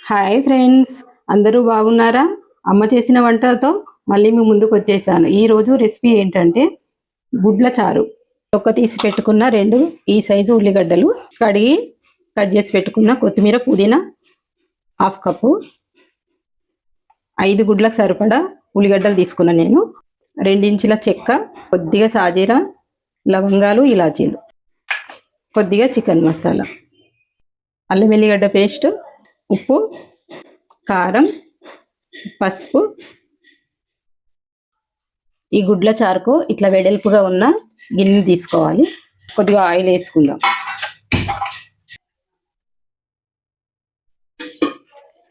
Hi friends, అందరూ బాగున్నారా? అమ్మ చేసిన వంటలతో మళ్ళీ మీ ముందుకు వచ్చేసాను. ఈరోజు రెసిపీ ఏంటంటే గుడ్ల చారు. తీసి పెట్టుకున్న 2 ఈ సైజు ఉల్లిగడ్డలు, కడిగి కట్ చేసి పెట్టుకున్న కొత్తిమీర, పుదీనా 1/2 కప్పు, 5 గుడ్లకు సరిపడా ఉల్లిగడ్డలు తీసుకున్నా నేను, 2 ఇంచుల చెక్క, కొద్దిగా సాజీరా, లవంగాలు, ఇలాచీలు, కొద్దిగా చికెన్ మసాలా, అల్లం వెల్లిగడ్డ పేస్ట్, ఉప్పు, కారం, పసుపు. ఈ గుడ్ల చారుకు ఇట్లా వెడల్పుగా ఉన్న గిన్నె తీసుకోవాలి. కొద్దిగా ఆయిల్ వేసుకుందాం.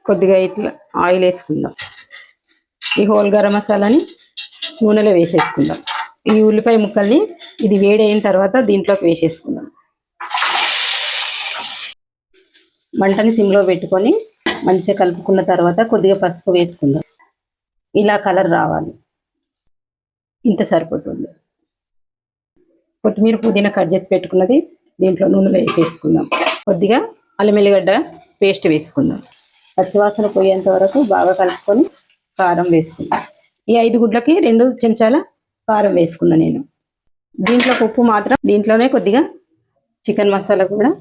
కొద్దిగా ఇట్లా ఆయిల్ వేసుకుందాం. ఈ హోల్ గరం మసాలాని నూనెలో వేసేసుకుందాం. ఈ ఉల్లిపాయ ముక్కల్ని ఇది వేడి అయిన తర్వాత దీంట్లోకి వేసేసుకుందాం. మంటని సిమ్లో పెట్టుకొని మంచిగా కలుపుకున్న తర్వాత కొద్దిగా పసుపు వేసుకుందాం. ఇలా కలర్ రావాలి, ఇంత సరిపోతుంది. కొత్తిమీర, పుదీనా కట్ చేసి పెట్టుకున్నది దీంట్లో నూనెలో వేసేసుకుందాం. కొద్దిగా అల్లం వెల్లిగడ్డ పేస్ట్ వేసుకుందాం. పచ్చివాసన పోయేంత వరకు బాగా కలుపుకొని కారం వేసుకుందాం. ఈ 5 గుడ్లకి 2 చెంచాల కారం వేసుకున్నా నేను. దీంట్లోకి ఉప్పు మాత్రం దీంట్లోనే కొద్దిగా చికెన్ మసాలా కూడా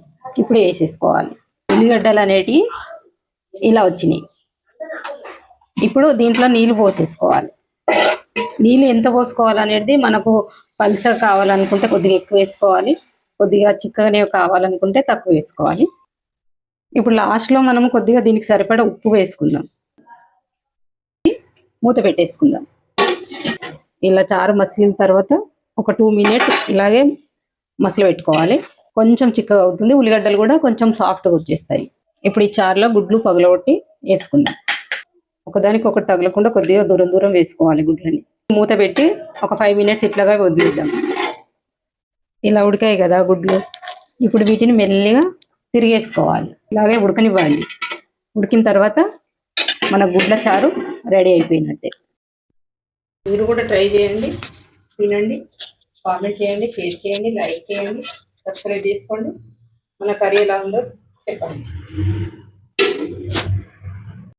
ఇప్పుడు వేసేసుకోవాలి. ఉల్లిగడ్డలు అనేటివి ఇలా వచ్చినాయి. ఇప్పుడు దీంట్లో నీళ్ళు పోసేసుకోవాలి. నీళ్ళు ఎంత పోసుకోవాలనేది మనకు పల్చగా కావాలనుకుంటే కొద్దిగా ఎక్కువ వేసుకోవాలి, కొద్దిగా చిక్కగానే కావాలనుకుంటే తక్కువ వేసుకోవాలి. ఇప్పుడు లాస్ట్లో మనం కొద్దిగా దీనికి సరిపడా ఉప్పు వేసుకుందాం. మూత పెట్టేసుకుందాం. ఇలా చారు మసిలిన తర్వాత ఒక 2 మినిట్స్ ఇలాగే మసలు పెట్టుకోవాలి. కొంచెం చిక్కగా అవుతుంది, ఉల్లిగడ్డలు కూడా కొంచెం సాఫ్ట్గా వచ్చేస్తాయి. ఇప్పుడు ఈ చారులో గుడ్లు పగలగొట్టి వేసుకుందాం. ఒకదానికి ఒకటి తగలకుండా కొద్దిగా దూరం దూరం వేసుకోవాలి గుడ్లని. మూత పెట్టి ఒక 5 మినిట్స్ ఇట్లాగా వదిలేద్దాం. ఇలా ఉడికాయి కదా గుడ్లు, ఇప్పుడు వీటిని మెల్లిగా తిరిగేసుకోవాలి. ఇలాగే ఉడకనివ్వాలి. ఉడికిన తర్వాత మన గుడ్ల చారు రెడీ అయిపోయినట్టే. మీరు కూడా ట్రై చేయండి, తినండి, కామెంట్ చేయండి, షేర్ చేయండి, లైక్ చేయండి, సబ్స్క్రైబ్ చేసుకోండి. మన కర్రీ ఎలా ఉందో చెప్పండి.